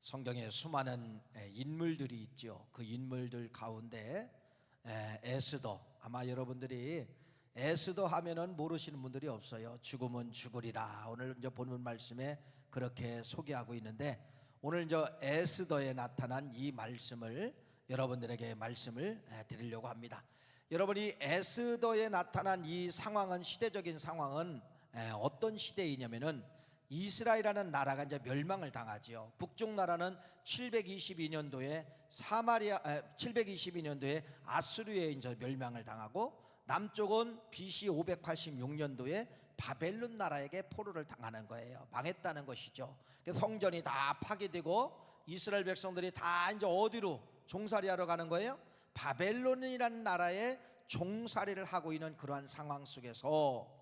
성경에 수많은 인물들이 있죠. 그 인물들 가운데 에스더, 아마 여러분들이 에스더 하면은 모르시는 분들이 없어요. 죽으면 죽으리라. 오늘 이제 본문 말씀에 그렇게 소개하고 있는데, 오늘 이제 에스더에 나타난 이 말씀을 여러분들에게 말씀을 드리려고 합니다. 여러분이 에스더에 나타난 이 상황은, 시대적인 상황은 어떤 시대이냐면은 이스라엘이라는 나라가 이제 멸망을 당하지요. 북쪽 나라는 722년도에 722년도에 아수르에 이제 멸망을 당하고, 남쪽은 BC 586년도에 바벨론 나라에게 포로를 당하는 거예요. 망했다는 것이죠. 그래서 성전이 다 파괴되고 이스라엘 백성들이 다 이제 어디로 종살이하러 가는 거예요? 바벨론이라는 나라에 종살이를 하고 있는 그러한 상황 속에서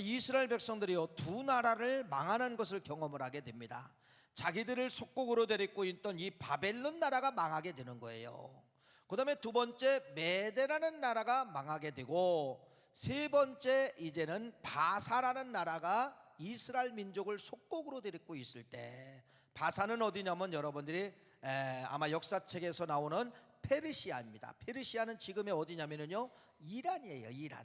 이스라엘 백성들이요, 두 나라를 망하는 것을 경험을 하게 됩니다. 자기들을 속국으로 데리고 있던 이 바벨론 나라가 망하게 되는 거예요. 그 다음에 두 번째 메대라는 나라가 망하게 되고, 세 번째 이제는 바사라는 나라가 이스라엘 민족을 속국으로 데리고 있을 때, 바사는 어디냐면 여러분들이 아마 역사책에서 나오는 페르시아입니다. 페르시아는 지금의 어디냐면요, 이란이에요. 이란.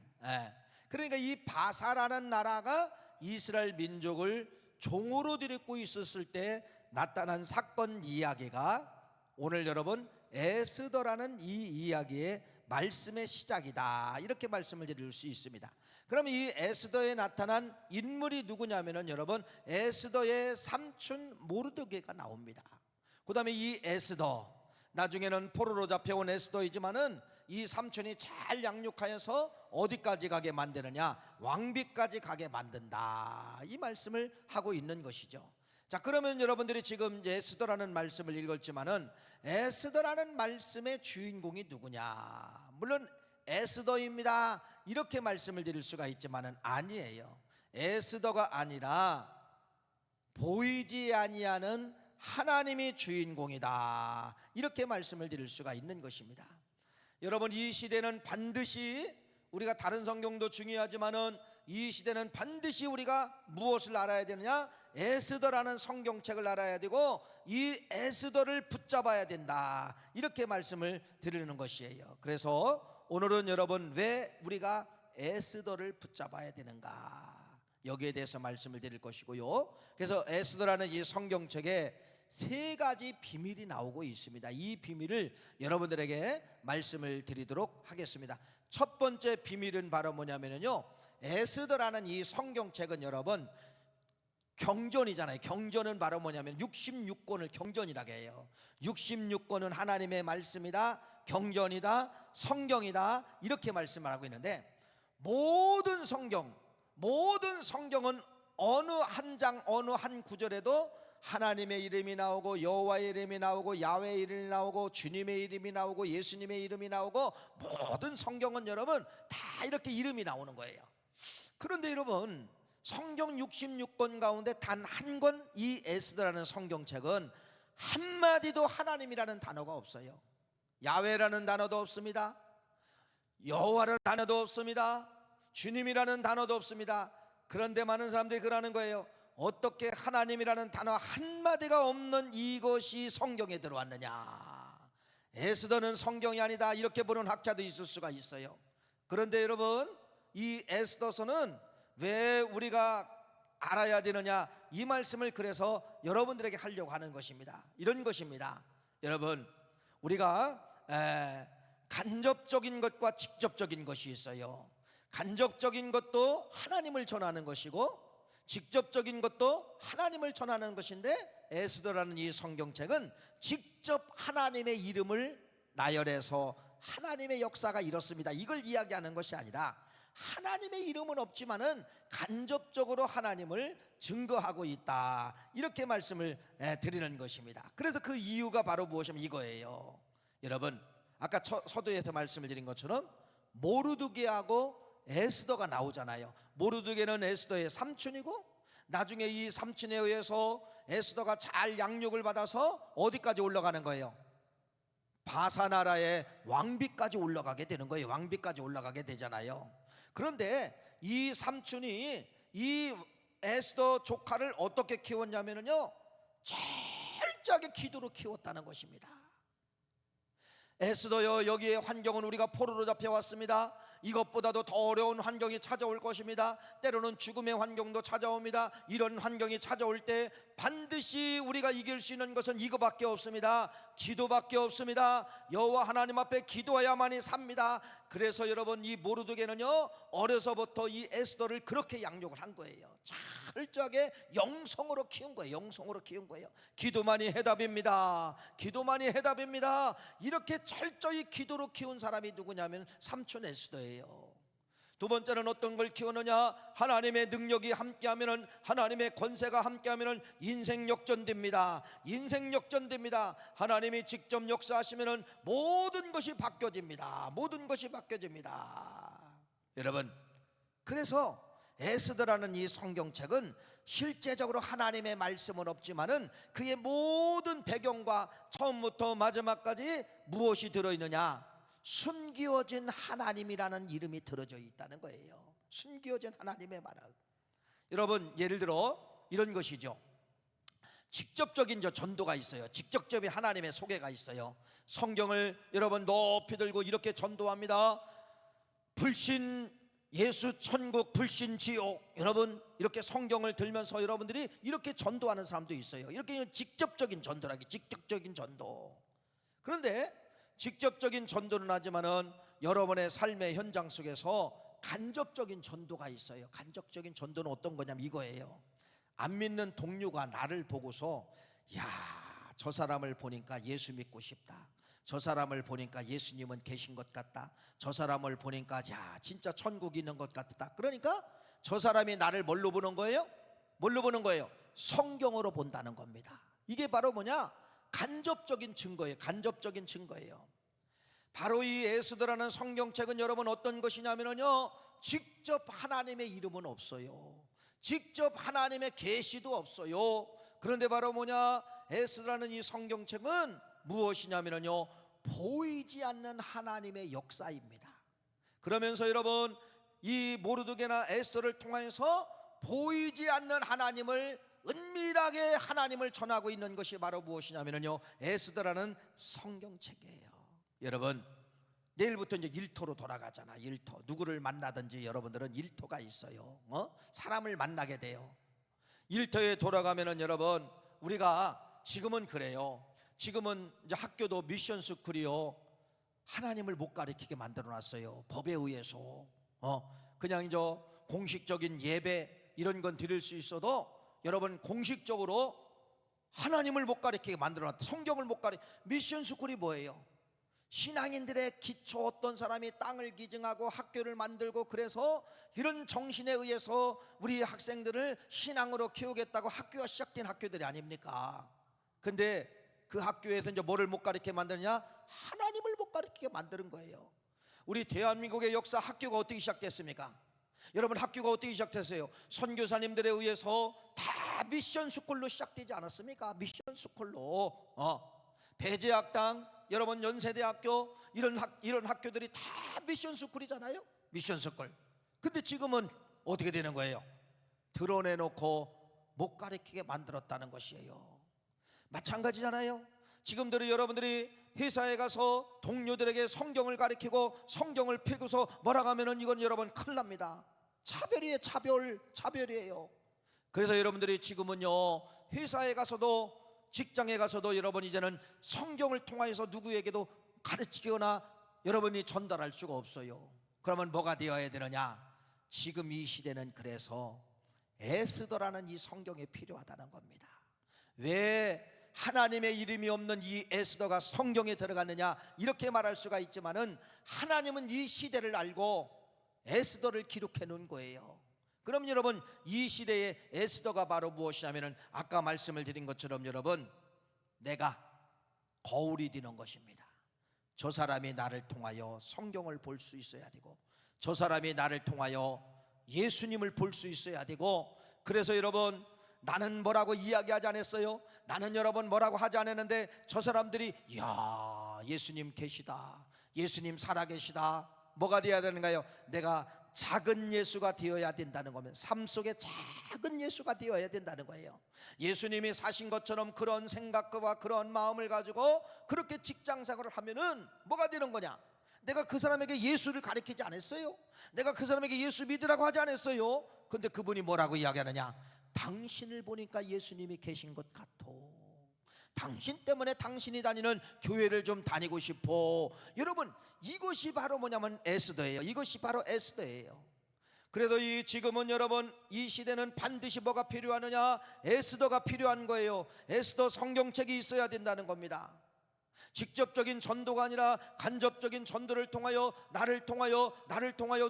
그러니까 이 바사라는 나라가 이스라엘 민족을 종으로 데리고 있었을 때 나타난 사건 이야기가 오늘 여러분 에스더라는 이 이야기의 말씀의 시작이다, 이렇게 말씀을 드릴 수 있습니다. 그럼 이 에스더에 나타난 인물이 누구냐면은 여러분, 에스더의 삼촌 모르드게가 나옵니다. 그 다음에 이 에스더, 나중에는 포로로 잡혀온 에스더이지만은 이 삼촌이 잘 양육하여서 어디까지 가게 만드느냐, 왕비까지 가게 만든다, 이 말씀을 하고 있는 것이죠. 자, 그러면 여러분들이 지금 에스더라는 말씀을 읽었지만은 에스더라는 말씀의 주인공이 누구냐? 물론 에스더입니다, 이렇게 말씀을 드릴 수가 있지만은 아니에요. 에스더가 아니라 보이지 아니하는 하나님이 주인공이다, 이렇게 말씀을 드릴 수가 있는 것입니다. 여러분, 이 시대는 반드시, 우리가 다른 성경도 중요하지만은 이 시대는 반드시 우리가 무엇을 알아야 되느냐? 에스더라는 성경책을 알아야 되고, 이 에스더를 붙잡아야 된다, 이렇게 말씀을 드리는 것이에요. 그래서 오늘은 여러분, 왜 우리가 에스더를 붙잡아야 되는가, 여기에 대해서 말씀을 드릴 것이고요. 그래서 에스더라는 이 성경책에 세 가지 비밀이 나오고 있습니다. 이 비밀을 여러분들에게 말씀을 드리도록 하겠습니다. 첫 번째 비밀은 바로 뭐냐면요, 에스더라는 이 성경책은 여러분 경전이잖아요. 경전은 바로 뭐냐면 66권을 경전이라고 해요. 66권은 하나님의 말씀이다, 경전이다, 성경이다, 이렇게 말씀을 하고 있는데, 모든 성경은 어느 한 장, 어느 한 구절에도 하나님의 이름이 나오고, 여호와의 이름이 나오고, 야훼의 이름이 나오고, 주님의 이름이 나오고, 예수님의 이름이 나오고, 모든 성경은 여러분 다 이렇게 이름이 나오는 거예요. 그런데 여러분, 성경 66권 가운데 단 한 권, 이 에스더라는 성경책은 한마디도 하나님이라는 단어가 없어요. 야훼라는 단어도 없습니다. 여호와라는 단어도 없습니다. 주님이라는 단어도 없습니다. 그런데 많은 사람들이 그러는 거예요. 어떻게 하나님이라는 단어 한마디가 없는 이것이 성경에 들어왔느냐, 에스더는 성경이 아니다, 이렇게 보는 학자도 있을 수가 있어요. 그런데 여러분, 이 에스더서는 왜 우리가 알아야 되느냐, 이 말씀을 그래서 여러분들에게 하려고 하는 것입니다. 이런 것입니다. 여러분, 우리가 간접적인 것과 직접적인 것이 있어요. 간접적인 것도 하나님을 전하는 것이고, 직접적인 것도 하나님을 전하는 것인데, 에스더라는 이 성경책은 직접 하나님의 이름을 나열해서 하나님의 역사가 이렇습니다, 이걸 이야기하는 것이 아니라, 하나님의 이름은 없지만은 간접적으로 하나님을 증거하고 있다, 이렇게 말씀을 드리는 것입니다. 그래서 그 이유가 바로 무엇이냐면 이거예요. 여러분, 아까 서두에서 말씀을 드린 것처럼 모르드게하고 에스더가 나오잖아요. 모르드게는 에스더의 삼촌이고, 나중에 이 삼촌에 의해서 에스더가 잘 양육을 받아서 어디까지 올라가는 거예요? 바사 나라의 왕비까지 올라가게 되는 거예요. 왕비까지 올라가게 되잖아요. 그런데 이 삼촌이 이 에스더 조카를 어떻게 키웠냐면요, 철저하게 기도로 키웠다는 것입니다. 에스더여, 여기에 환경은 우리가 포로로 잡혀왔습니다. 이것보다도 더 어려운 환경이 찾아올 것입니다. 때로는 죽음의 환경도 찾아옵니다. 이런 환경이 찾아올 때 반드시 우리가 이길 수 있는 것은 이거밖에 없습니다. 기도밖에 없습니다. 여호와 하나님 앞에 기도해야만이 삽니다. 그래서 여러분, 이 모르드게는요, 어려서부터 이 에스더를 그렇게 양육을 한 거예요. 철저하게 영성으로 키운 거예요. 영성으로 키운 거예요. 기도만이 해답입니다. 기도만이 해답입니다. 이렇게 철저히 기도로 키운 사람이 누구냐면 삼촌 에스더예요. 두 번째는 어떤 걸 키우느냐? 하나님의 능력이 함께하면은, 하나님의 권세가 함께하면은 인생 역전됩니다. 인생 역전됩니다. 하나님이 직접 역사하시면은 모든 것이 바뀌어집니다. 모든 것이 바뀌어집니다. 여러분, 그래서 에스더라는 이 성경책은 실제적으로 하나님의 말씀은 없지만은 그의 모든 배경과 처음부터 마지막까지 무엇이 들어있느냐? 숨기어진 하나님이라는 이름이 들어져 있다는 거예요. 숨기어진 하나님의 말. 여러분, 예를 들어 이런 것이죠. 직접적인 전도가 있어요. 직접적인 하나님의 소개가 있어요. 성경을 여러분 높이 들고 이렇게 전도합니다. 불신 예수 천국, 불신 지옥. 여러분, 이렇게 성경을 들면서 여러분들이 이렇게 전도하는 사람도 있어요. 이렇게 직접적인 전도라기, 직접적인 전도. 그런데 직접적인 전도는 하지만은 여러분의 삶의 현장 속에서 간접적인 전도가 있어요. 간접적인 전도는 어떤 거냐면 이거예요. 안 믿는 동료가 나를 보고서, 야, 저 사람을 보니까 예수 믿고 싶다. 저 사람을 보니까 예수님은 계신 것 같다. 저 사람을 보니까 야, 진짜 천국 있는 것 같다. 그러니까 저 사람이 나를 뭘로 보는 거예요? 뭘로 보는 거예요? 성경으로 본다는 겁니다. 이게 바로 뭐냐? 간접적인 증거예요. 간접적인 증거예요. 바로 이 에스더라는 성경책은 여러분 어떤 것이냐면요, 직접 하나님의 이름은 없어요. 직접 하나님의 계시도 없어요. 그런데 바로 뭐냐? 에스더라는 이 성경책은 무엇이냐면요, 보이지 않는 하나님의 역사입니다. 그러면서 여러분, 이 모르드게나 에스더를 통해서 보이지 않는 하나님을, 은밀하게 하나님을 전하고 있는 것이 바로 무엇이냐면요, 에스더라는 성경책이에요. 여러분, 내일부터 이제 일터로 돌아가잖아. 일터. 누구를 만나든지 여러분들은 일터가 있어요. 사람을 만나게 돼요. 일터에 돌아가면은 여러분, 우리가 지금은 그래요. 지금은 이제 학교도 미션 스쿨이요, 하나님을 못 가르치게 만들어 놨어요. 법에 의해서. 그냥 이제 공식적인 예배 이런 건 드릴 수 있어도 여러분, 공식적으로 하나님을 못 가르치게 만들어 놨다. 성경을 못 가르치. 미션 스쿨이 뭐예요? 신앙인들의 기초, 어떤 사람이 땅을 기증하고 학교를 만들고, 그래서 이런 정신에 의해서 우리 학생들을 신앙으로 키우겠다고 학교가 시작된 학교들이 아닙니까? 근데 그 학교에서 이제 뭐를 못 가르치게 만드느냐? 하나님을 못 가르치게 만드는 거예요. 우리 대한민국의 역사, 학교가 어떻게 시작됐습니까? 여러분, 학교가 어떻게 시작됐어요? 선교사님들에 의해서 다 미션 스쿨로 시작되지 않았습니까? 미션 스쿨로. 배제학당, 여러분 연세대학교, 이런 학교들이 다 미션 스쿨이잖아요. 미션 스쿨. 근데 지금은 어떻게 되는 거예요? 드러내놓고 못 가르치게 만들었다는 것이에요. 마찬가지잖아요. 지금대로 여러분들이 회사에 가서 동료들에게 성경을 가르치고 성경을 펴고서 뭐라고 하면은 이건 여러분 큰일 납니다. 차별이에요. 차별이에요. 그래서 여러분들이 지금은요, 회사에 가서도, 직장에 가서도 여러분 이제는 성경을 통하여서 누구에게도 가르치거나 여러분이 전달할 수가 없어요. 그러면 뭐가 되어야 되느냐? 지금 이 시대는 그래서 에스더라는 이 성경이 필요하다는 겁니다. 왜 하나님의 이름이 없는 이 에스더가 성경에 들어갔느냐? 이렇게 말할 수가 있지만은 하나님은 이 시대를 알고 에스더를 기록해 놓은 거예요. 그럼 여러분, 이 시대의 에스더가 바로 무엇이냐면은 아까 말씀을 드린 것처럼 여러분, 내가 거울이 되는 것입니다. 저 사람이 나를 통하여 성경을 볼 수 있어야 되고, 저 사람이 나를 통하여 예수님을 볼 수 있어야 되고, 그래서 여러분, 나는 뭐라고 이야기하지 않았어요? 나는 여러분 뭐라고 하지 않았는데 저 사람들이 야, 예수님 계시다, 예수님 살아계시다. 뭐가 돼야 되는가요? 내가 작은 예수가 되어야 된다는 거면 삶 속에 작은 예수가 되어야 된다는 거예요. 예수님이 사신 것처럼 그런 생각과 그런 마음을 가지고 그렇게 직장 생활을 하면은 뭐가 되는 거냐? 내가 그 사람에게 예수를 가르치지 않았어요. 내가 그 사람에게 예수 믿으라고 하지 않았어요. 근데 그분이 뭐라고 이야기하느냐? 당신을 보니까 예수님이 계신 것 같어. 당신 때문에 당신이 다니는 교회를 좀 다니고 싶어. 여러분, 이것이 바로 뭐냐면 에스더예요. 이것이 바로 에스더예요. 그래도 지금은 여러분, 이 시대는 반드시 뭐가 필요하느냐? 에스더가 필요한 거예요. 에스더 성경책이 있어야 된다는 겁니다. 직접적인 전도가 아니라 간접적인 전도를 통하여 나를 통하여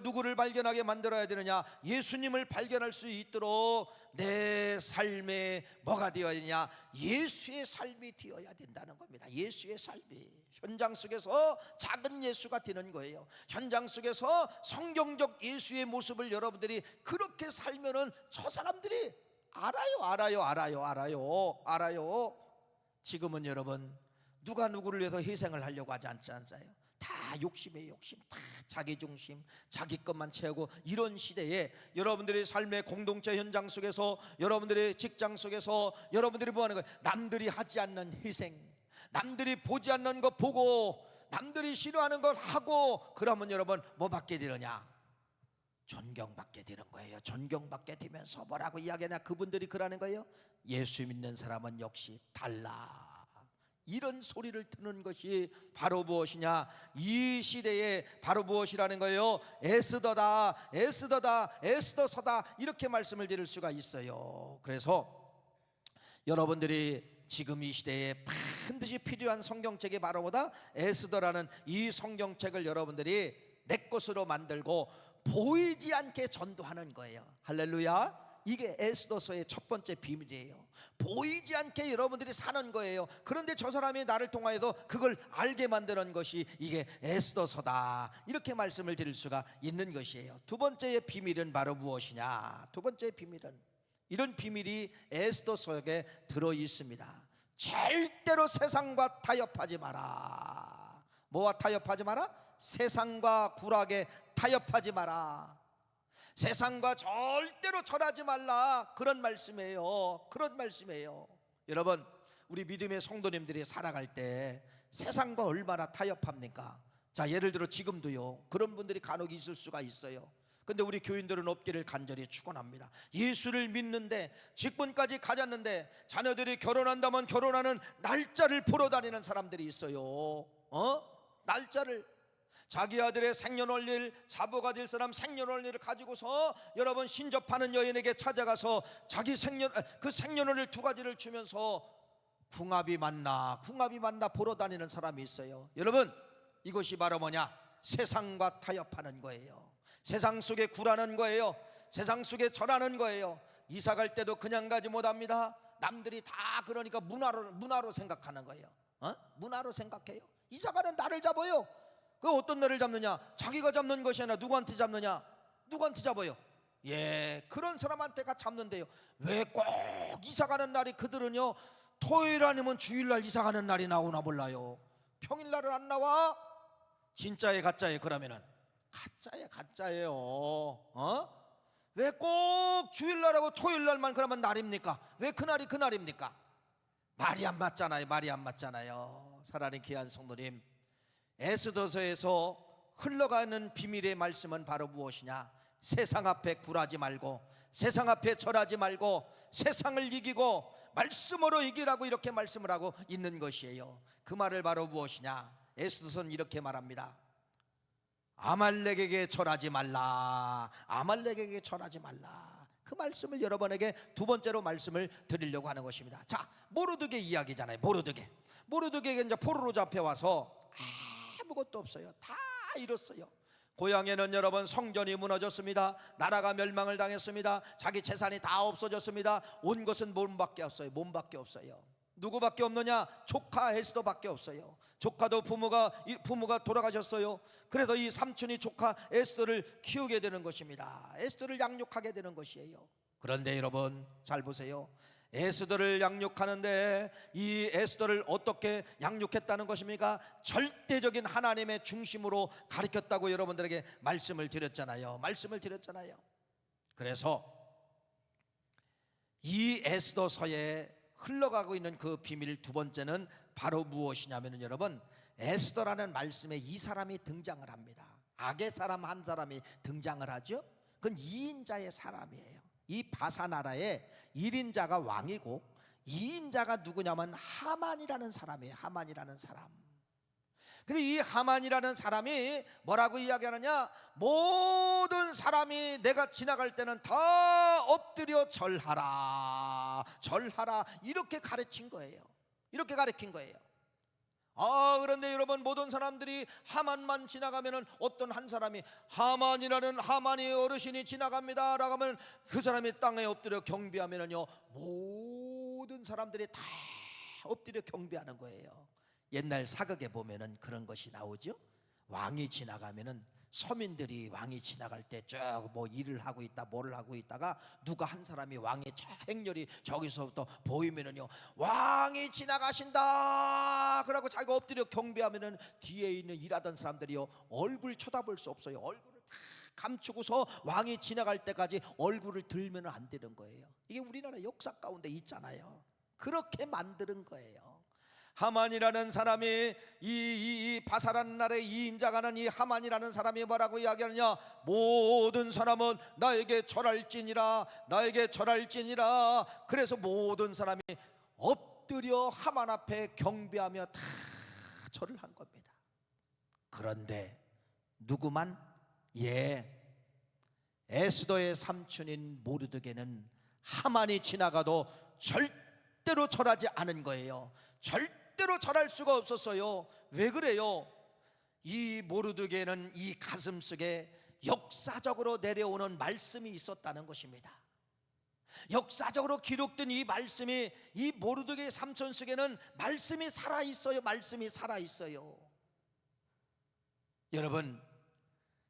누구를 발견하게 만들어야 되느냐? 예수님을 발견할 수 있도록 내 삶에 뭐가 되어야 되냐? 예수의 삶이 되어야 된다는 겁니다. 예수의 삶이 현장 속에서 작은 예수가 되는 거예요. 현장 속에서 성경적 예수의 모습을 여러분들이 그렇게 살면은 저 사람들이 알아요. 지금은 여러분, 누가 누구를 위해서 희생을 하려고 하지 않잖아요. 다 욕심이에요. 욕심. 다 자기중심, 자기 것만 채우고. 이런 시대에 여러분들의 삶의 공동체 현장 속에서, 여러분들의 직장 속에서 여러분들이 뭐 하는 거예요? 남들이 하지 않는 희생, 남들이 보지 않는 거 보고, 남들이 싫어하는 걸 하고, 그러면 여러분 뭐 받게 되느냐? 존경받게 되는 거예요. 존경받게 되면서 뭐라고 이야기하냐? 그분들이 그러는 거예요. 예수 믿는 사람은 역시 달라. 이런 소리를 듣는 것이 바로 무엇이냐? 이 시대에 바로 무엇이라는 거예요? 에스더다, 에스더서다, 이렇게 말씀을 드릴 수가 있어요. 그래서 여러분들이 지금 이 시대에 반드시 필요한 성경책이 바로 뭐다? 에스더라는 이 성경책을 여러분들이 내 것으로 만들고 보이지 않게 전도하는 거예요. 할렐루야. 이게 에스더서의 첫 번째 비밀이에요. 보이지 않게 여러분들이 사는 거예요. 그런데 저 사람이 나를 통하여도 그걸 알게 만드는 것이 이게 에스더서다, 이렇게 말씀을 드릴 수가 있는 것이에요. 두 번째의 비밀은 바로 무엇이냐? 두 번째 비밀은 이런 비밀이 에스더서에 들어 있습니다. 절대로 세상과 타협하지 마라. 뭐와 타협하지 마라? 세상과 굴하게 타협하지 마라. 세상과 절대로 절하지 말라. 그런 말씀이에요. 여러분, 우리 믿음의 성도님들이 살아갈 때 세상과 얼마나 타협합니까? 자, 예를 들어 지금도요, 그런 분들이 간혹 있을 수가 있어요. 근데 우리 교인들은 없기를 간절히 축원합니다. 예수를 믿는데, 직분까지 가졌는데, 자녀들이 결혼한다면 결혼하는 날짜를 보러 다니는 사람들이 있어요. 날짜를, 자기 아들의 생년월일, 자보가 될 사람 생년월일을 가지고서 여러분 신접하는 여인에게 찾아가서 자기 그 생년월일 두 가지를 주면서 궁합이 맞나 보러 다니는 사람이 있어요. 여러분, 이것이 바로 뭐냐? 세상과 타협하는 거예요. 세상 속에 굴하는 거예요. 세상 속에 절하는 거예요. 이사 갈 때도 그냥 가지 못합니다. 남들이 다 그러니까 문화로 생각하는 거예요. 문화로 생각해요. 이사 가는 날을 잡아요. 그 어떤 날을 잡느냐? 자기가 잡는 것이 아니라 누구한테 잡느냐? 누구한테 잡아요? 예, 그런 사람한테가 잡는데요. 왜 꼭 이사가는 날이, 그들은요 토요일 아니면 주일날 이사가는 날이 나오나 몰라요. 평일날은 안 나와? 진짜에 가짜에? 그러면은 가짜예요. 왜 꼭 주일날하고 토요일날만 그러면 날입니까? 왜 그날이 그날입니까? 말이 안 맞잖아요. 사랑하는 귀한 성도님, 에스더서에서 흘러가는 비밀의 말씀은 바로 무엇이냐? 세상 앞에 굴하지 말고, 세상 앞에 절하지 말고, 세상을 이기고 말씀으로 이기라고 이렇게 말씀을 하고 있는 것이에요. 그 말을 바로 무엇이냐? 에스더서는 이렇게 말합니다. 아말렉에게 절하지 말라. 그 말씀을 여러분에게 두 번째로 말씀을 드리려고 하는 것입니다. 자, 모르드게 이야기잖아요. 모르드게가 이제 포로로 잡혀와서 아무것도 없어요. 다 잃었어요. 고향에는 여러분 성전이 무너졌습니다. 나라가 멸망을 당했습니다. 자기 재산이 다 없어졌습니다. 온 것은 몸밖에 없어요. 누구밖에 없느냐? 조카 에스더밖에 없어요. 조카도 부모가 돌아가셨어요. 그래서 이 삼촌이 조카 에스더를 키우게 되는 것입니다. 에스더를 양육하게 되는 것이에요. 그런데 여러분 잘 보세요. 에스더를 양육하는데 이 에스더를 어떻게 양육했다는 것입니까? 절대적인 하나님의 중심으로 가르쳤다고 여러분들에게 말씀을 드렸잖아요. 그래서 이 에스더서에 흘러가고 있는 그 비밀 두 번째는 바로 무엇이냐면은, 여러분, 에스더라는 말씀에 이 사람이 등장을 합니다. 악의 사람 한 사람이 등장을 하죠. 그건 2인자의 사람이에요. 이 바사 나라의 1인자가 왕이고 2인자가 누구냐면 하만이라는 사람이에요. 하만이라는 사람. 근데 이 하만이라는 사람이 뭐라고 이야기하느냐? 모든 사람이 내가 지나갈 때는 다 엎드려 절하라, 절하라, 이렇게 가르친 거예요. 그런데 여러분, 모든 사람들이 하만만 지나가면은 어떤 한 사람이 하만이라는 하만의 어르신이 지나갑니다 라고 하면 그 사람이 땅에 엎드려 경배하면은요, 모든 사람들이 다 엎드려 경배하는 거예요. 옛날 사극에 보면은 그런 것이 나오죠. 왕이 지나가면은 서민들이 왕이 지나갈 때 쭉 뭐 일을 하고 있다, 뭘 하고 있다가 누가 한 사람이 왕의 행렬이 저기서부터 보이면은요, 왕이 지나가신다 그러고 자기가 엎드려 경배하면은 뒤에 있는 일하던 사람들이요, 얼굴 쳐다볼 수 없어요. 얼굴을 다 감추고서 왕이 지나갈 때까지 얼굴을 들면 안 되는 거예요. 이게 우리나라 역사 가운데 있잖아요. 그렇게 만드는 거예요. 하만이라는 사람이 이 바사라는 나라의 2인자가는 이 하만이라는 사람이 뭐라고 이야기하느냐? 모든 사람은 나에게 절할지니라, 나에게 절할지니라. 그래서 모든 사람이 엎드려 하만 앞에 경배하며 다 절을 한 겁니다. 그런데 누구만? 에스더의 삼촌인 모르드게는 하만이 지나가도 절대로 절하지 않은 거예요. 절대로 절할 수가 없었어요. 왜 그래요? 이 모르드게는 이 가슴속에 역사적으로 내려오는 말씀이 있었다는 것입니다. 역사적으로 기록된 이 말씀이, 이 모르드게의 삼촌 속에는 말씀이 살아있어요. 여러분,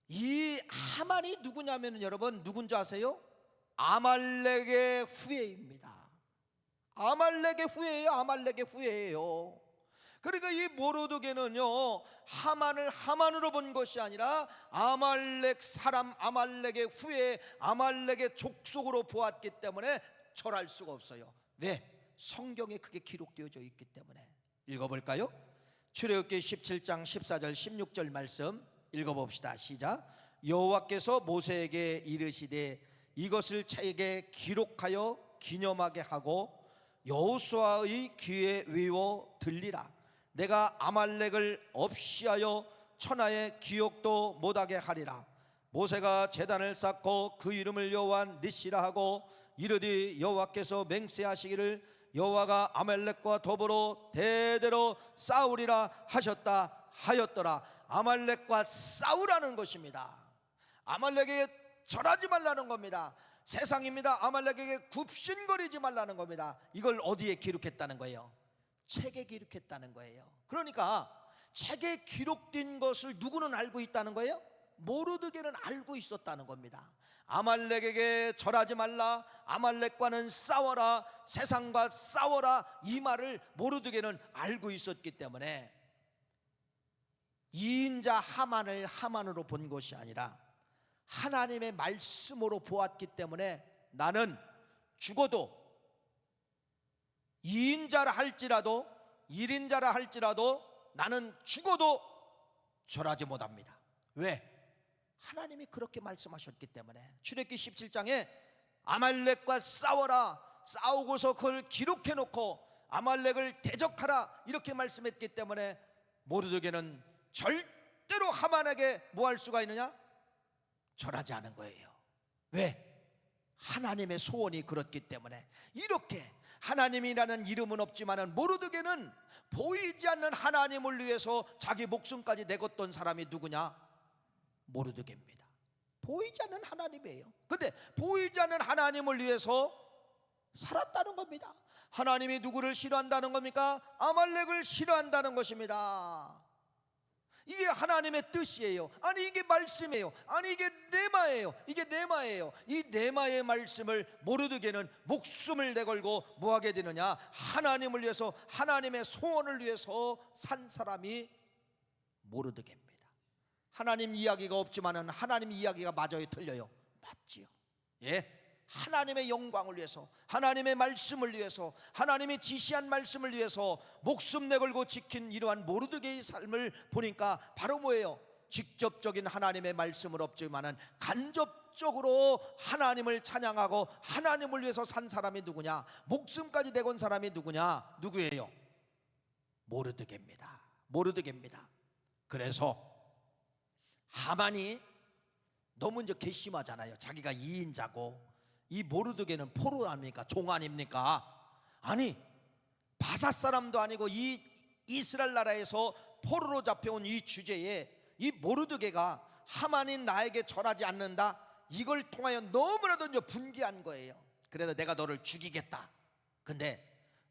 이 하만이 누구냐면, 여러분 누군지 아세요? 아말렉의 후예입니다. 아말렉의 후예예요. 그러니까 이 모르드게는요, 하만을 하만으로 본 것이 아니라 아말렉 사람, 아말렉의 후예, 아말렉의 족속으로 보았기 때문에 절할 수가 없어요. 왜? 성경에 그게 기록되어져 있기 때문에. 읽어볼까요? 출애굽기 17장 14절 16절 말씀 읽어봅시다. 시작. 여호와께서 모세에게 이르시되 이것을 책에 기록하여 기념하게 하고 여호수아의 귀에 외워 들리라. 내가 아말렉을 없이하여 천하의 기억도 못하게 하리라. 모세가 제단을 쌓고 그 이름을 여호와 니시라 하고 이르되 여호와께서 맹세하시기를 여호와가 아말렉과 더불어 대대로 싸우리라 하였더라. 아말렉과 싸우라는 것입니다. 아말렉에게 절하지 말라는 겁니다. 세상입니다. 아말렉에게 굽신거리지 말라는 겁니다. 이걸 어디에 기록했다는 거예요? 책에 기록했다는 거예요. 그러니까 책에 기록된 것을 누구는 알고 있다는 거예요? 모르드게는 알고 있었다는 겁니다. 아말렉에게 절하지 말라, 아말렉과는 싸워라, 세상과 싸워라, 이 말을 모르드게는 알고 있었기 때문에 2인자 하만을 하만으로 본 것이 아니라 하나님의 말씀으로 보았기 때문에 나는 죽어도 2인자라 할지라도 1인자라 할지라도 나는 죽어도 절하지 못합니다. 왜? 하나님이 그렇게 말씀하셨기 때문에. 출애굽기 17장에 아말렉과 싸워라, 싸우고서 그걸 기록해 놓고 아말렉을 대적하라 이렇게 말씀했기 때문에 모르드게는 절대로 하만에게 뭐 할 수가 있느냐? 절하지 않은 거예요. 왜? 하나님의 소원이 그렇기 때문에. 이렇게 하나님이라는 이름은 없지만은 모르드게는 보이지 않는 하나님을 위해서 자기 목숨까지 내걸던 사람이 누구냐? 모르드게입니다. 보이지 않는 하나님이에요. 근데 보이지 않는 하나님을 위해서 살았다는 겁니다. 하나님이 누구를 싫어한다는 겁니까? 아말렉을 싫어한다는 것입니다. 이게 하나님의 뜻이에요. 아니 이게 말씀이에요. 아니 이게 레마예요. 이게 레마예요. 이 레마의 말씀을 모르드게는 목숨을 내걸고 뭐하게 되느냐, 하나님을 위해서, 하나님의 소원을 위해서 산 사람이 모르드게입니다. 하나님 이야기가 없지만은 하나님 이야기가 맞아요, 틀려요? 맞지요. 예, 하나님의 영광을 위해서, 하나님의 말씀을 위해서, 하나님이 지시한 말씀을 위해서 목숨 내걸고 지킨 이러한 모르드게의 삶을 보니까 바로 뭐예요? 직접적인 하나님의 말씀은 없지만은 간접적으로 하나님을 찬양하고 하나님을 위해서 산 사람이 누구냐? 목숨까지 내건 사람이 누구냐? 누구예요? 모르드게입니다. 모르드게입니다. 그래서 하만이 너무 이제 괘씸하잖아요. 자기가 2인자고. 이 모르드게는 포로 아닙니까? 종 아닙니까? 아니 바사 사람도 아니고 이 이스라엘 나라에서 포로로 잡혀온 이 주제에 이 모르드게가 하만이 나에게 절하지 않는다, 이걸 통하여 너무나도 이제 분개한 거예요. 그래서 내가 너를 죽이겠다. 근데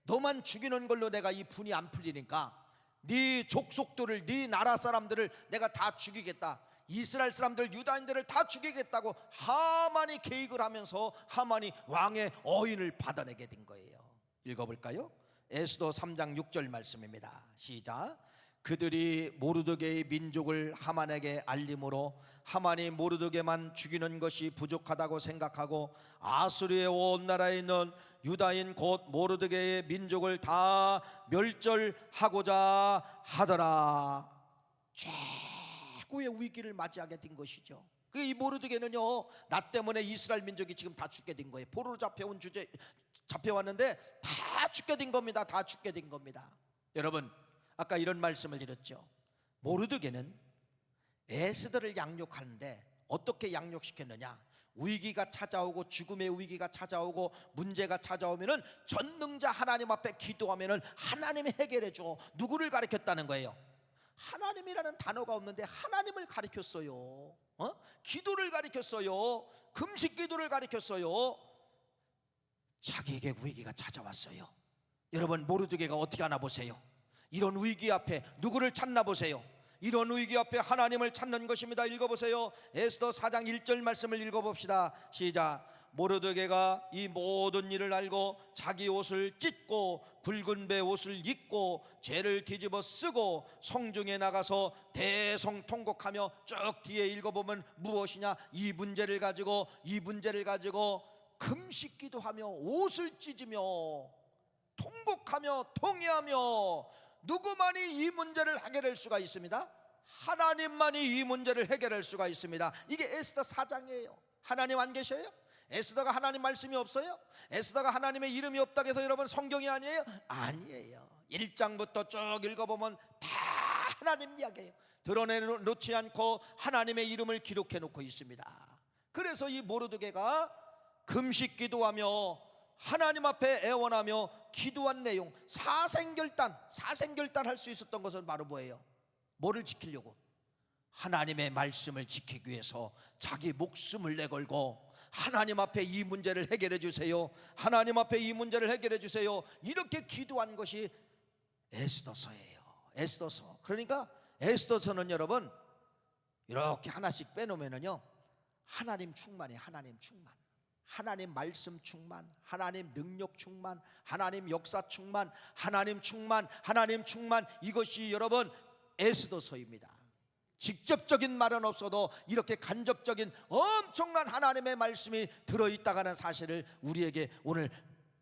너만 죽이는 걸로 내가 이 분이 안 풀리니까 네 족속들을, 네 나라 사람들을 내가 다 죽이겠다. 이스라엘 사람들, 유다인들을 다 죽이겠다고 하만이 계획을 하면서 하만이 왕의 어인을 받아내게 된 거예요. 읽어볼까요? 에스더 3장 6절 말씀입니다. 시작. 그들이 모르드게의 민족을 하만에게 알림으로 하만이 모르드게만 죽이는 것이 부족하다고 생각하고 아수르의 온 나라에 있는 유다인 곧 모르드게의 민족을 다 멸절하고자 하더라. 최고의 위기를 맞이하게 된 것이죠. 이 모르드게는요, 나 때문에 이스라엘 민족이 지금 다 죽게 된 거예요. 포로로 잡혀온 주제 잡혀왔는데 다 죽게 된 겁니다. 다 죽게 된 겁니다. 여러분, 아까 이런 말씀을 드렸죠. 모르드게는 에스더를 양육하는데 어떻게 양육시켰느냐? 위기가 찾아오고 죽음의 위기가 찾아오고 문제가 찾아오면은 전능자 하나님 앞에 기도하면은 하나님이 해결해 줘. 누구를 가르쳤다는 거예요? 하나님이라는 단어가 없는데 하나님을 가르쳤어요. 기도를 가르쳤어요. 금식 기도를 가르쳤어요. 자기에게 위기가 찾아왔어요. 여러분, 모르드게가 어떻게 하나 보세요. 이런 위기 앞에 누구를 찾나 보세요. 이런 위기 앞에 하나님을 찾는 것입니다. 읽어보세요. 에스더 4장 1절 말씀을 읽어봅시다. 시작. 모르드게가 이 모든 일을 알고 자기 옷을 찢고 굵은 배 옷을 입고 죄를 뒤집어 쓰고 성중에 나가서 대성통곡하며, 쭉 뒤에 읽어보면 무엇이냐, 이 문제를 가지고 금식 기도하며 옷을 찢으며 통곡하며 통회하며. 누구만이 이 문제를 해결할 수가 있습니다? 하나님만이 이 문제를 해결할 수가 있습니다. 이게 에스더 4장이에요. 하나님 안 계셔요? 에스더가 하나님 말씀이 없어요? 에스더가 하나님의 이름이 없다고 해서 여러분 성경이 아니에요? 아니에요. 1장부터 쭉 읽어보면 다 하나님 이야기예요. 드러내놓지 않고 하나님의 이름을 기록해 놓고 있습니다. 그래서 이 모르드게가 금식 기도하며 하나님 앞에 애원하며 기도한 내용, 사생결단 할 수 있었던 것은 바로 뭐예요? 뭐를 지키려고? 하나님의 말씀을 지키기 위해서 자기 목숨을 내걸고 하나님 앞에 이 문제를 해결해 주세요, 하나님 앞에 이 문제를 해결해 주세요, 이렇게 기도한 것이 에스더서예요. 에스더서. 그러니까 에스더서는 여러분 이렇게 하나씩 빼놓으면요, 하나님 충만이에요. 하나님 충만, 하나님 말씀 충만, 하나님 능력 충만, 하나님 역사 충만, 하나님 충만, 하나님 충만. 이것이 여러분 에스더서입니다. 직접적인 말은 없어도 이렇게 간접적인 엄청난 하나님의 말씀이 들어있다는 사실을 우리에게 오늘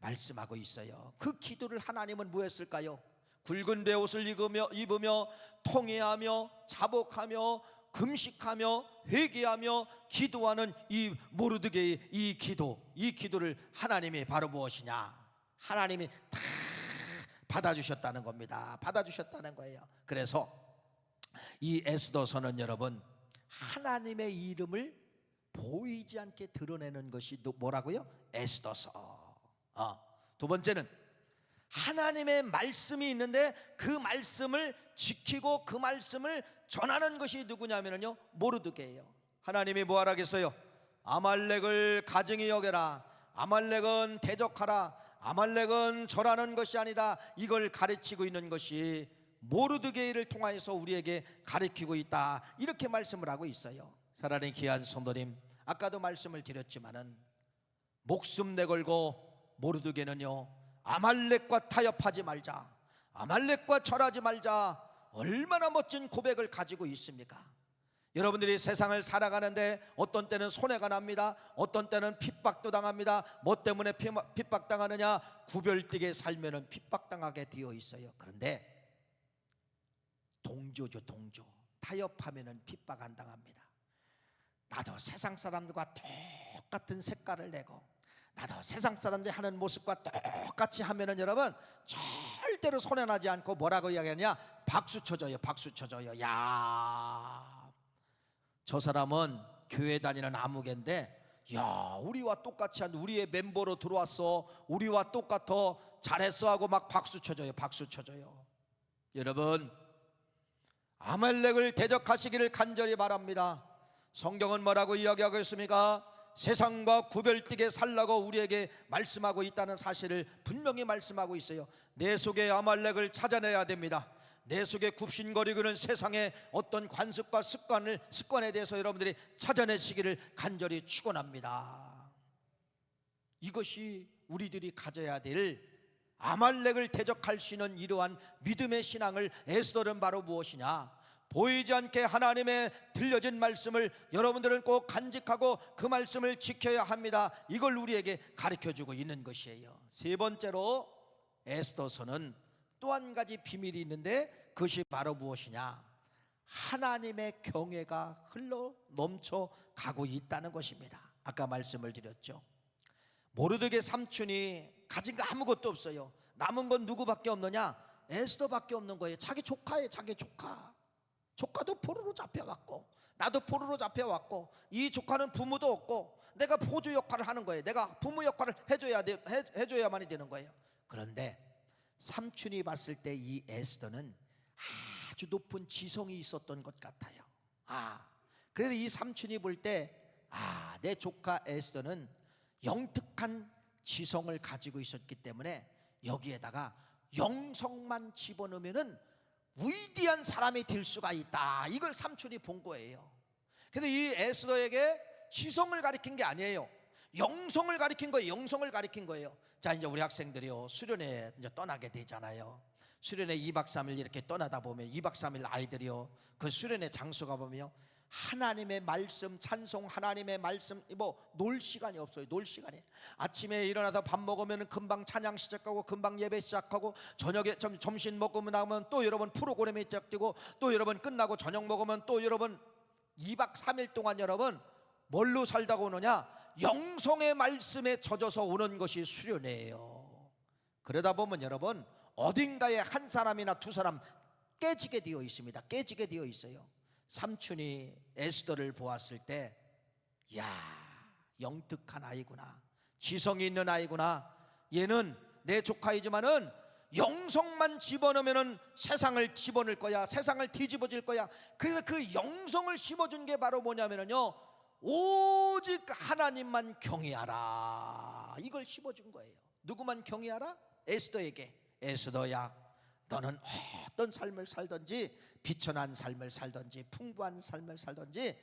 말씀하고 있어요. 그 기도를 하나님은 뭐 했을까요? 굵은 배옷을 입으며 통회하며 자복하며 금식하며 회개하며 기도하는 이 모르드게의 이 기도를 하나님이 바로 무엇이냐? 하나님이 다 받아주셨다는 겁니다. 받아주셨다는 거예요. 그래서 이 에스더서는 여러분 하나님의 이름을 보이지 않게 드러내는 것이 뭐라고요? 에스더서. 두 번째는 하나님의 말씀이 있는데 그 말씀을 지키고 그 말씀을 전하는 것이 누구냐면요, 모르드게예요. 하나님이 뭐하라 했어요? 아말렉을 가증히 여겨라, 아말렉은 대적하라, 아말렉은 절하는 것이 아니다. 이걸 가르치고 있는 것이 모르드게이를 통하여서 우리에게 가르치고 있다, 이렇게 말씀을 하고 있어요. 사랑하는 귀한 성도님, 아까도 말씀을 드렸지만은 목숨 내걸고 모르드게는요, 아말렉과 타협하지 말자, 아말렉과 절하지 말자, 얼마나 멋진 고백을 가지고 있습니까? 여러분들이 세상을 살아가는데 어떤 때는 손해가 납니다. 어떤 때는 핍박도 당합니다. 뭐 때문에 핍박당하느냐? 구별되게 살면은 핍박당하게 되어 있어요. 그런데 동조죠, 동조. 타협하면은 핍박 안 당합니다. 나도 세상 사람들과 똑같은 색깔을 내고, 나도 세상 사람들이 하는 모습과 똑같이 하면은 여러분 절대로 손해나지 않고 뭐라고 이야기하냐? 박수 쳐줘요, 박수 쳐줘요. 야, 저 사람은 교회 다니는 아무개인데, 야, 우리와 똑같이 한, 우리의 멤버로 들어왔어, 우리와 똑같아, 잘했어 하고 막 박수 쳐줘요, 박수 쳐줘요. 여러분, 아말렉을 대적하시기를 간절히 바랍니다. 성경은 뭐라고 이야기하고 있습니까? 세상과 구별되게 살라고 우리에게 말씀하고 있다는 사실을 분명히 말씀하고 있어요. 내 속에 아말렉을 찾아내야 됩니다. 내 속에 굽신거리고는 세상의 어떤 관습과 습관에 대해서 여러분들이 찾아내시기를 간절히 축원합니다. 이것이 우리들이 가져야 될 아말렉을 대적할 수 있는 이러한 믿음의 신앙을 에스더는 바로 무엇이냐? 보이지 않게 하나님의 들려진 말씀을 여러분들은 꼭 간직하고 그 말씀을 지켜야 합니다. 이걸 우리에게 가르쳐주고 있는 것이에요. 세 번째로 에스더서는 또 한 가지 비밀이 있는데, 그것이 바로 무엇이냐? 하나님의 경외가 흘러 넘쳐 가고 있다는 것입니다. 아까 말씀을 드렸죠. 모르드게 삼촌이 가진 거 아무것도 없어요. 남은 건 누구밖에 없느냐? 에스더밖에 없는 거예요. 자기 조카예요, 자기 조카. 조카도 포로로 잡혀왔고, 나도 포로로 잡혀왔고, 이 조카는 부모도 없고, 내가 보조 역할을 하는 거예요. 내가 부모 역할을 해줘야만이 되는 거예요. 그런데 삼촌이 봤을 때 이 에스더는 아주 높은 지성이 있었던 것 같아요. 그래서 이 삼촌이 볼 때, 내 조카 에스더는 영특한 지성을 가지고 있었기 때문에 여기에다가 영성만 집어넣으면은 위대한 사람이 될 수가 있다, 이걸 삼촌이 본 거예요. 근데 이 에스더에게 지성을 가리킨 게 아니에요. 영성을 가리킨 거예요. 영성을 가리킨 거예요. 자, 이제 우리 학생들이요, 수련회 이제 떠나게 되잖아요. 수련회 2박 3일 이렇게 떠나다 보면 2박 3일 아이들이요, 그 수련회 장소가 보면요, 하나님의 말씀 찬송, 하나님의 말씀, 뭐 놀 시간이 없어요. 놀 시간이. 아침에 일어나서 밥 먹으면 금방 찬양 시작하고, 금방 예배 시작하고, 저녁에 점심 먹고 나면 또 여러분 프로그램이 시작되고, 또 여러분 끝나고 저녁 먹으면 또 여러분 2박 3일 동안 여러분 뭘로 살다가 오느냐? 영성의 말씀에 젖어서 오는 것이 수련회예요. 그러다 보면 여러분 어딘가에 한 사람이나 두 사람 깨지게 되어 있습니다. 깨지게 되어 있어요. 삼촌이 에스더를 보았을 때, 야, 영특한 아이구나, 지성이 있는 아이구나, 얘는 내 조카이지만은 영성만 집어넣으면은 세상을 집어넣을 거야, 세상을 뒤집어질 거야. 그래서 그 영성을 심어준 게 바로 뭐냐면요, 오직 하나님만 경외하라, 이걸 심어준 거예요. 누구만 경외하라? 에스더에게. 에스더야, 너는 어떤 삶을 살든지, 비천한 삶을 살든지, 풍부한 삶을 살든지,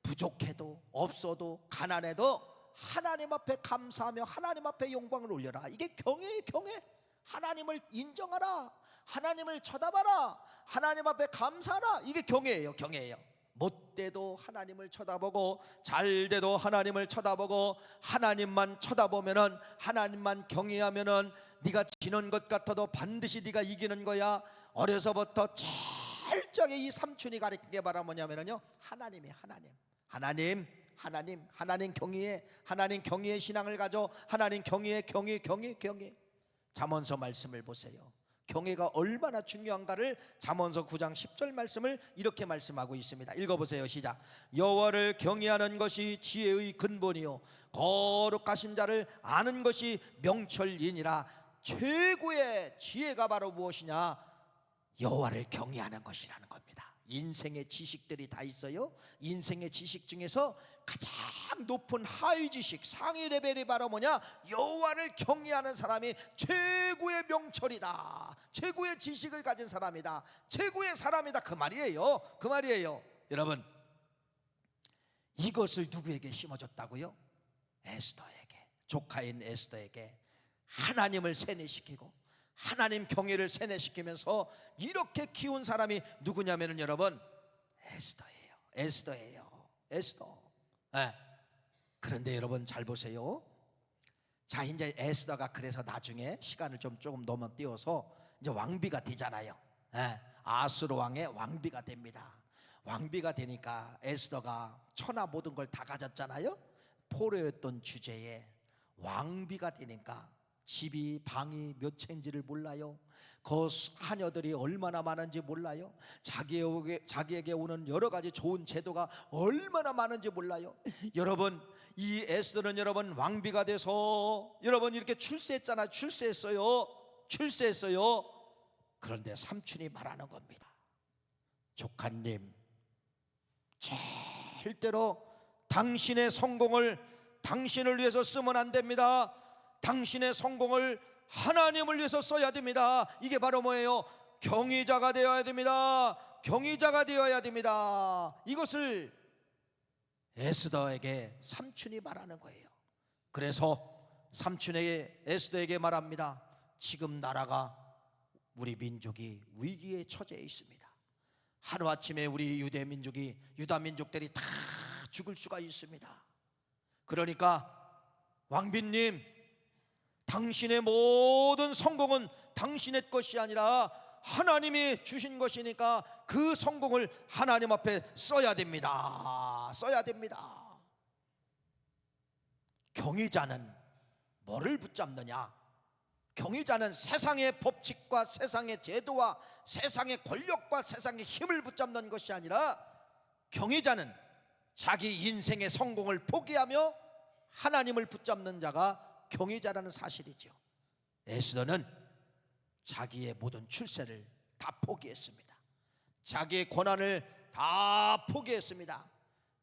부족해도 없어도 가난해도 하나님 앞에 감사하며 하나님 앞에 영광을 올려라. 이게 경외예요, 경외. 하나님을 인정하라, 하나님을 쳐다봐라, 하나님 앞에 감사하라. 이게 경외예요, 경외예요. 못돼도 하나님을 쳐다보고, 잘돼도 하나님을 쳐다보고, 하나님만 쳐다보면은, 하나님만 경외하면은 네가 지는 것 같아도 반드시 네가 이기는 거야. 어려서부터 철저하게 이 삼촌이 가르친 게 바로 뭐냐면요, 하나님이에요. 하나님 경외에, 하나님 경외의 신앙을 가져. 하나님 경외. 잠언서 말씀을 보세요. 경외가 얼마나 중요한가를 잠언서 9장 10절 말씀을 이렇게 말씀하고 있습니다. 읽어보세요. 시작. 여호와를 경외하는 것이 지혜의 근본이요 거룩하신 자를 아는 것이 명철이니라. 최고의 지혜가 바로 무엇이냐? 여호와를 경외하는 것이라는 겁니다. 인생의 지식들이 다 있어요. 인생의 지식 중에서 가장 높은 하위 지식, 상위 레벨이 바로 뭐냐? 여호와를 경외하는 사람이 최고의 명철이다, 최고의 지식을 가진 사람이다, 최고의 사람이다, 그 말이에요. 그 말이에요. 여러분, 이것을 누구에게 심어줬다고요? 에스더에게, 조카인 에스더에게 하나님을 세뇌시키고 하나님 경외를 세뇌시키면서 이렇게 키운 사람이 누구냐면은 여러분, 에스더예요. 에스더. 네. 그런데 여러분 잘 보세요. 자, 이제 에스더가 그래서 나중에 시간을 조금 넘어 띄워서 이제 왕비가 되잖아요. 네. 아수르 왕의 왕비가 됩니다. 왕비가 되니까 에스더가 천하 모든 걸 다 가졌잖아요. 포로였던 주제에 왕비가 되니까 집이 방이 몇 채인지를 몰라요. 그 하녀들이 얼마나 많은지 몰라요. 자기에게 오는 여러 가지 좋은 제도가 얼마나 많은지 몰라요. 여러분, 이 에스더는 여러분 왕비가 돼서 여러분 이렇게 출세했잖아. 출세했어요. 그런데 삼촌이 말하는 겁니다. 조카님, 절대로 당신의 성공을 당신을 위해서 쓰면 안 됩니다. 당신의 성공을 하나님을 위해서 써야 됩니다. 이게 바로 뭐예요? 경의자가 되어야 됩니다. 경의자가 되어야 됩니다. 이것을 에스더에게 삼촌이 말하는 거예요. 그래서 삼촌에게 에스더에게 말합니다. 지금 나라가, 우리 민족이 위기에 처해 있습니다. 하루아침에 우리 유다 민족들이 다 죽을 수가 있습니다. 그러니까 왕비님, 당신의 모든 성공은 당신의 것이 아니라 하나님이 주신 것이니까 그 성공을 하나님 앞에 써야 됩니다. 경의자는 뭐를 붙잡느냐? 경의자는 세상의 법칙과 세상의 제도와 세상의 권력과 세상의 힘을 붙잡는 것이 아니라, 경의자는 자기 인생의 성공을 포기하며 하나님을 붙잡는 자가 경의자라는 사실이죠. 에스더는 자기의 모든 출세를 다 포기했습니다. 자기의 권한을 다 포기했습니다.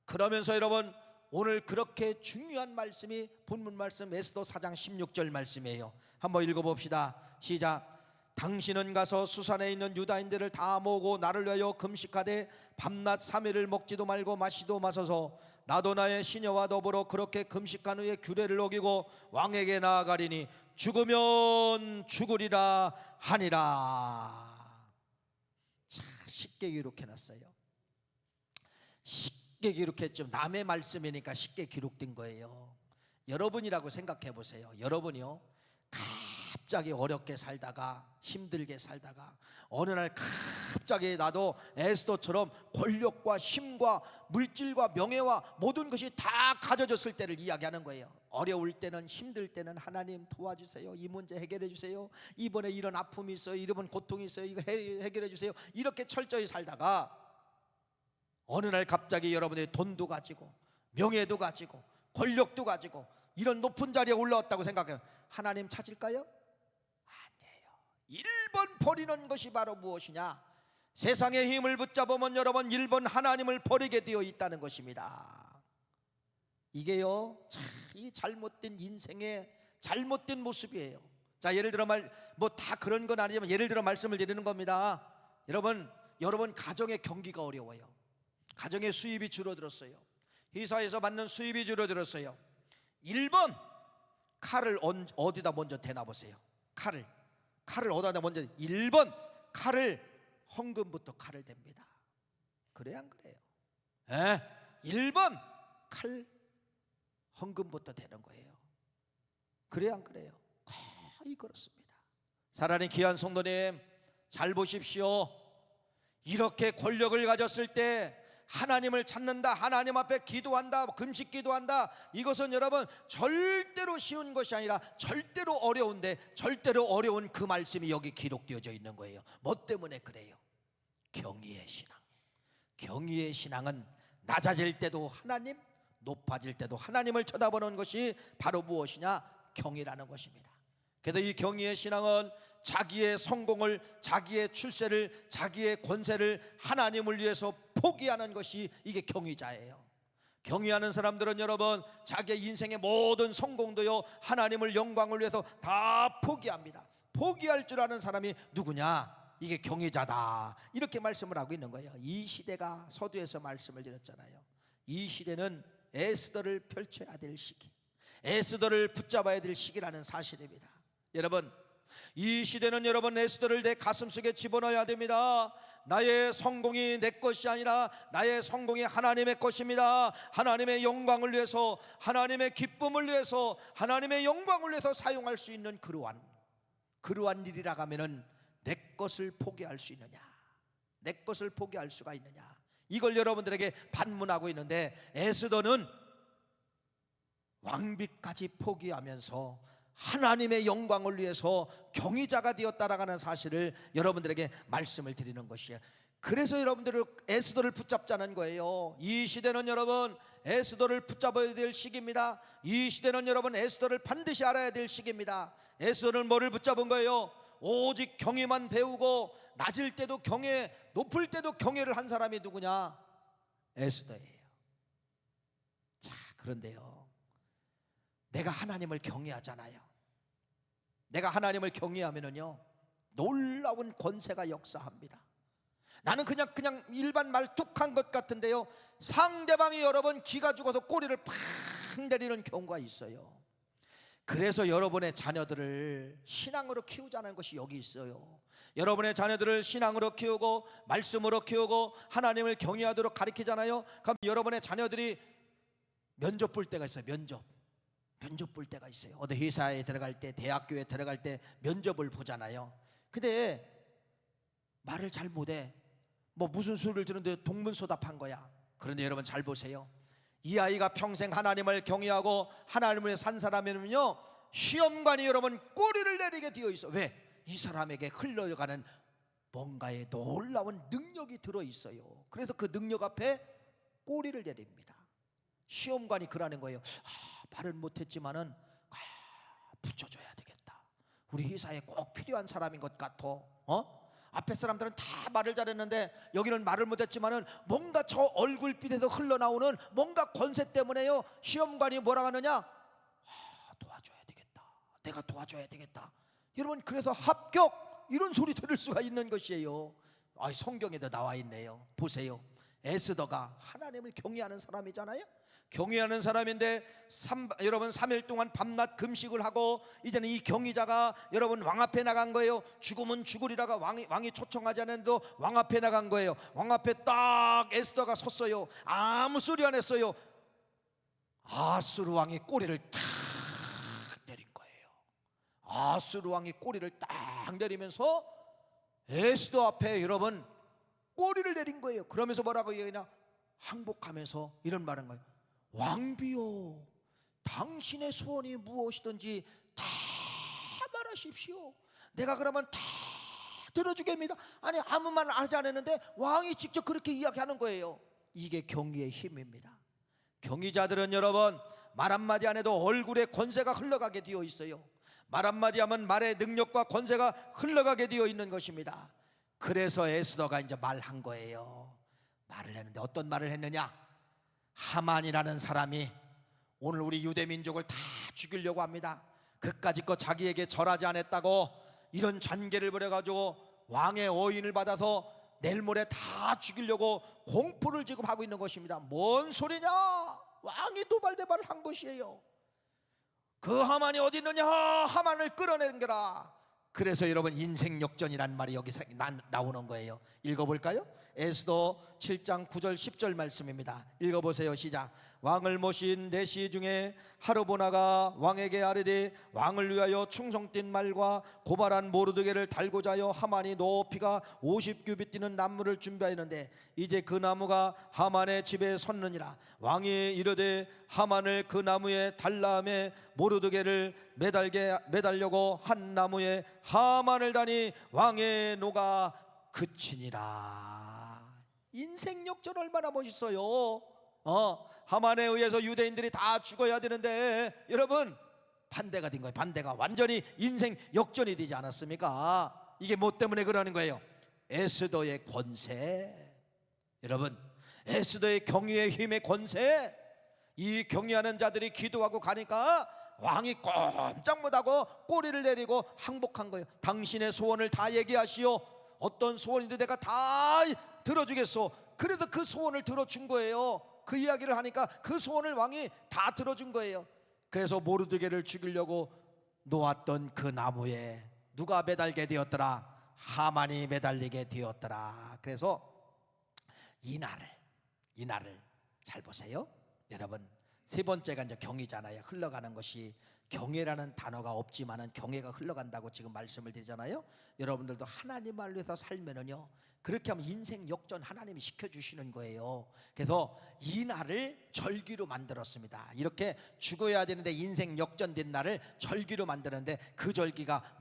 그러면서 여러분, 오늘 그렇게 중요한 말씀이 본문 말씀 에스더 4장 16절 말씀이에요. 한번 읽어봅시다. 시작. 당신은 가서 수산에 있는 유다인들을 다 모으고 나를 위하여 금식하되 밤낮 3일을 먹지도 말고 마시도 마소서. 나도 나의 시녀와 더불어 그렇게 금식한 후에 규례를 어기고 왕에게 나아가리니 죽으면 죽으리라 하니라. 자, 쉽게 기록해놨어요. 쉽게 기록했죠. 남의 말씀이니까 쉽게 기록된 거예요. 여러분이라고 생각해 보세요. 여러분이요, 갑자기 어렵게 살다가 힘들게 살다가 어느 날 갑자기 나도 에스더처럼 권력과 힘과 물질과 명예와 모든 것이 다 가져졌을 때를 이야기하는 거예요. 어려울 때는, 힘들 때는 하나님 도와주세요, 이 문제 해결해 주세요, 이번에 이런 아픔이 있어요, 이런 고통이 있어요, 이거 해결해 주세요, 이렇게 철저히 살다가 어느 날 갑자기 여러분의 돈도 가지고 명예도 가지고 권력도 가지고 이런 높은 자리에 올라왔다고 생각해요. 하나님 찾을까요? 아니에요. 1번 버리는 것이 바로 무엇이냐? 세상의 힘을 붙잡으면 여러분 1번 하나님을 버리게 되어 있다는 것입니다. 이게요, 이 잘못된 인생의 잘못된 모습이에요. 자, 예를 들어 뭐 다 그런 건 아니지만 예를 들어 말씀을 드리는 겁니다. 여러분 가정의 경기가 어려워요. 가정의 수입이 줄어들었어요. 회사에서 받는 수입이 줄어들었어요. 1번 칼을 어디다 먼저 대나 보세요. 칼을 어디다 먼저, 1번 칼을 헌금부터 칼을 댑니다. 그래 안 그래요? 1번 칼 헌금부터 대는 거예요. 그래 안 그래요? 거의 그렇습니다. 사랑하는 귀한 성도님, 잘 보십시오. 이렇게 권력을 가졌을 때 하나님을 찾는다, 하나님 앞에 기도한다, 금식 기도한다, 이것은 여러분 절대로 쉬운 것이 아니라 절대로 어려운데, 절대로 어려운 그 말씀이 여기 기록되어져 있는 거예요. 뭐 때문에 그래요? 경의의 신앙. 경의의 신앙은 낮아질 때도 하나님, 높아질 때도 하나님을 쳐다보는 것이 바로 무엇이냐? 경의라는 것입니다. 그래서 이 경의의 신앙은 자기의 성공을, 자기의 출세를, 자기의 권세를 하나님을 위해서 포기하는 것이 이게 경의자예요. 경의하는 사람들은 여러분 자기의 인생의 모든 성공도요 하나님을 영광을 위해서 다 포기합니다. 포기할 줄 아는 사람이 누구냐? 이게 경의자다, 이렇게 말씀을 하고 있는 거예요. 이 시대가 서두에서 말씀을 드렸잖아요. 이 시대는 에스더를 펼쳐야 될 시기, 에스더를 붙잡아야 될 시기라는 사실입니다. 여러분, 이 시대는 여러분 에스더를 내 가슴속에 집어넣어야 됩니다. 나의 성공이 내 것이 아니라 나의 성공이 하나님의 것입니다. 하나님의 영광을 위해서, 하나님의 기쁨을 위해서, 하나님의 영광을 위해서 사용할 수 있는 그러한 일이라고 하면은 내 것을 포기할 수 있느냐, 내 것을 포기할 수가 있느냐, 이걸 여러분들에게 반문하고 있는데, 에스더는 왕비까지 포기하면서 하나님의 영광을 위해서 경의자가 되었다라는 사실을 여러분들에게 말씀을 드리는 것이에요. 그래서 여러분들을 에스더를 붙잡자는 거예요. 이 시대는 여러분 에스더를 붙잡아야 될 시기입니다. 이 시대는 여러분 에스더를 반드시 알아야 될 시기입니다. 에스더는 뭐를 붙잡은 거예요? 오직 경의만 배우고 낮을 때도 경외, 높을 때도 경외를 한 사람이 누구냐? 에스더예요. 자, 그런데요, 내가 하나님을 경외하잖아요. 내가 하나님을 경외하면은요 놀라운 권세가 역사합니다. 나는 그냥 일반 말뚝한 것 같은데요, 상대방이 여러분 기가 죽어서 꼬리를 팍 내리는 경우가 있어요. 그래서 여러분의 자녀들을 신앙으로 키우자는 것이 여기 있어요. 여러분의 자녀들을 신앙으로 키우고 말씀으로 키우고 하나님을 경외하도록 가르치잖아요. 그럼 여러분의 자녀들이 면접 볼 때가 있어요. 면접 볼 때가 있어요. 어디 회사에 들어갈 때, 대학교에 들어갈 때 면접을 보잖아요. 근데 말을 잘 못해. 뭐 무슨 소리를 듣는데 동문서답한 거야. 그런데 여러분 잘 보세요. 이 아이가 평생 하나님을 경외하고 하나님을 위해 산 사람이면요 시험관이 여러분 꼬리를 내리게 되어 있어. 왜? 이 사람에게 흘러가는 뭔가의 놀라운 능력이 들어있어요. 그래서 그 능력 앞에 꼬리를 내립니다. 시험관이 그러는 거예요. 말은 못했지만은 붙여줘야 되겠다. 우리 회사에 꼭 필요한 사람인 것 같아. 앞에 사람들은 다 말을 잘했는데 여기는 말을 못했지만은 뭔가 저 얼굴빛에서 흘러나오는 뭔가 권세 때문에요 시험관이 뭐라 하느냐? 도와줘야 되겠다. 내가 도와줘야 되겠다. 여러분, 그래서 합격 이런 소리 들을 수가 있는 것이에요. 성경에도 나와 있네요. 보세요. 에스더가 하나님을 경외하는 사람이잖아요. 경외하는 사람인데 여러분 3일 동안 밤낮 금식을 하고 이제는 이 경의자가 여러분 왕 앞에 나간 거예요. 죽으면 죽으리라가 왕이 초청하지 않았는데도 왕 앞에 나간 거예요. 왕 앞에 딱 에스더가 섰어요. 아무 소리 안 했어요. 아수르 왕이 꼬리를 탁 내린 거예요. 아수르 왕이 꼬리를 딱 내리면서 에스더 앞에 여러분 꼬리를 내린 거예요. 그러면서 뭐라고 얘기하냐? 항복하면서 이런 말한 거예요. 왕비요, 당신의 소원이 무엇이든지 다 말하십시오. 내가 그러면 다 들어주겠습니다. 아니 아무 말 하지 않았는데 왕이 직접 그렇게 이야기하는 거예요. 이게 경의의 힘입니다. 경의자들은 여러분 말 한마디 안 해도 얼굴에 권세가 흘러가게 되어 있어요. 말 한마디 하면 말의 능력과 권세가 흘러가게 되어 있는 것입니다. 그래서 에스더가 이제 말한 거예요. 말을 했는데 어떤 말을 했느냐? 하만이라는 사람이 오늘 우리 유대 민족을 다 죽이려고 합니다. 그까짓 거 자기에게 절하지 않았다고 이런 잔계를 벌여가지고 왕의 어인을 받아서 내일 모레 다 죽이려고 공포를 지금 하고 있는 것입니다. 뭔 소리냐? 왕이 도발대발을 한 것이에요. 그 하만이 어디 있느냐? 하만을 끌어내는 거라. 그래서 여러분 인생 역전이란 말이 여기서 나오는 거예요. 읽어볼까요? 에스더 7장 9절 10절 말씀입니다. 읽어보세요. 시작. 왕을 모신 내시 중에 하르보나가 왕에게 아뢰되 왕을 위하여 충성된 말과 고발한 모르드게를 달고자 하여 하만이 높이가 50규빗 뛰는 나무를 준비하였는데 이제 그 나무가 하만의 집에 섰느니라. 왕이 이르되 하만을 그 나무에 달라함에 모르드게를 매달려고 한 나무에 하만을 다니 왕의 노가 그치니라. 인생 역전 얼마나 멋있어요. 하만에 의해서 유대인들이 다 죽어야 되는데 여러분 반대가 된 거예요. 반대가 완전히 인생 역전이 되지 않았습니까? 이게 뭐 때문에 그러는 거예요? 에스더의 권세. 여러분, 에스더의 경의의 힘의 권세. 이 경의하는 자들이 기도하고 가니까 왕이 꼼짝 못하고 꼬리를 내리고 항복한 거예요. 당신의 소원을 다 얘기하시오. 어떤 소원인데 내가 다 들어주겠소. 그래도 그 소원을 들어준 거예요. 그 이야기를 하니까 그 소원을 왕이 다 들어준 거예요. 그래서 모르드게를 죽이려고 놓았던 그 나무에 누가 매달게 되었더라? 하만이 매달리게 되었더라. 그래서 이 날을 잘 보세요. 여러분, 세 번째가 이제 경이잖아요. 흘러가는 것이. 경애라는 단어가 없지만은 경애가 흘러간다고 지금 말씀을 드리잖아요. 여러분들도 하나님을 위해서 살면은요, 그렇게 하면 인생 역전 하나님이 시켜주시는 거예요. 그래서 이 날을 절기로 만들었습니다. 이렇게 죽어야 되는데 인생 역전된 날을 절기로 만드는데 그 절기가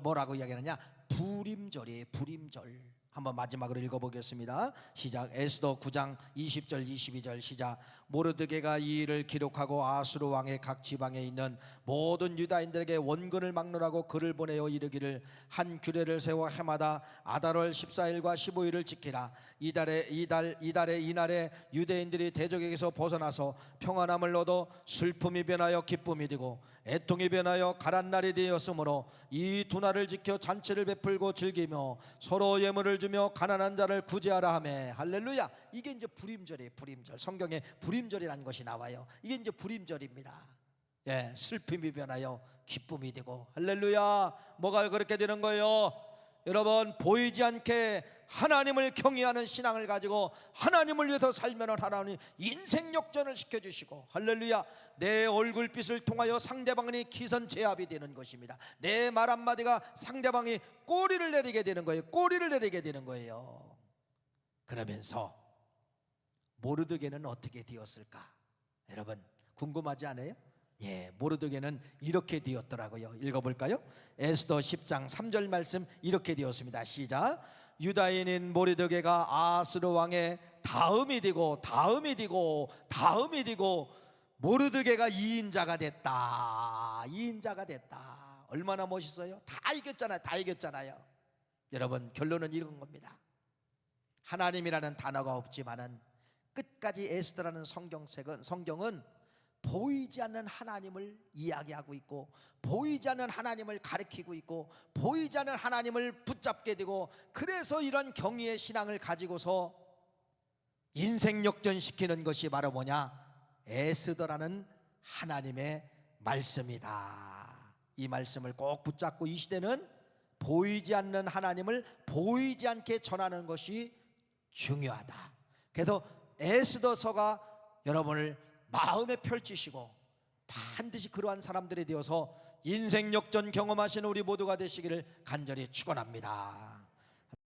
뭐라고 이야기하느냐? 부림절이에요. 부림절. 한번 마지막으로 읽어보겠습니다. 시작. 에스더 9장 20절 22절 시작. 모르드게가 이 일을 기록하고 아수르 왕의 각 지방에 있는 모든 유다인들에게 원근을 막론하고 글을 보내어 이르기를 한 규례를 세워 해마다 아달월 14일과 15일을 지키라. 이날에 유대인들이 대적에게서 벗어나서 평안함을 얻어 슬픔이 변하여 기쁨이 되고 애통이 변하여 가란 날이 되었으므로 이 두 날을 지켜 잔치를 베풀고 즐기며 서로 예물을 주며 가난한 자를 구제하라 하매. 할렐루야. 이게 이제 부림절이에요. 부림절. 성경에 부림절이라는 것이 나와요. 이게 이제 부림절입니다. 예, 슬픔이 변하여 기쁨이 되고. 할렐루야. 뭐가 그렇게 되는 거예요? 여러분, 보이지 않게 하나님을 경외하는 신앙을 가지고 하나님을 위해서 살면 하나님 인생 역전을 시켜주시고, 할렐루야, 내 얼굴빛을 통하여 상대방이 기선제압이 되는 것입니다. 내 말 한마디가 상대방이 꼬리를 내리게 되는 거예요. 꼬리를 내리게 되는 거예요. 그러면서 모르드게는 어떻게 되었을까? 여러분, 궁금하지 않아요? 예, 모르드게는 이렇게 되었더라고요. 읽어볼까요? 에스더 10장 3절 말씀 이렇게 되었습니다. 시작. 유다인인 모르드게가 아수르 왕의 다음이 되고 모르드게가 2인자가 됐다. 2인자가 됐다. 얼마나 멋있어요? 다 이겼잖아요. 여러분, 결론은 이런 겁니다. 하나님이라는 단어가 없지만은 끝까지 에스더라는 성경은 보이지 않는 하나님을 이야기하고 있고, 보이지 않는 하나님을 가리키고 있고, 보이지 않는 하나님을 붙잡게 되고, 그래서 이런 경의의 신앙을 가지고서 인생 역전시키는 것이 바로 뭐냐? 에스더라는 하나님의 말씀이다. 이 말씀을 꼭 붙잡고 이 시대는 보이지 않는 하나님을 보이지 않게 전하는 것이 중요하다. 그래서 에스더서가 여러분을 마음에 펼치시고 반드시 그러한 사람들이 되어서 인생 역전 경험하시는 우리 모두가 되시기를 간절히 축원합니다.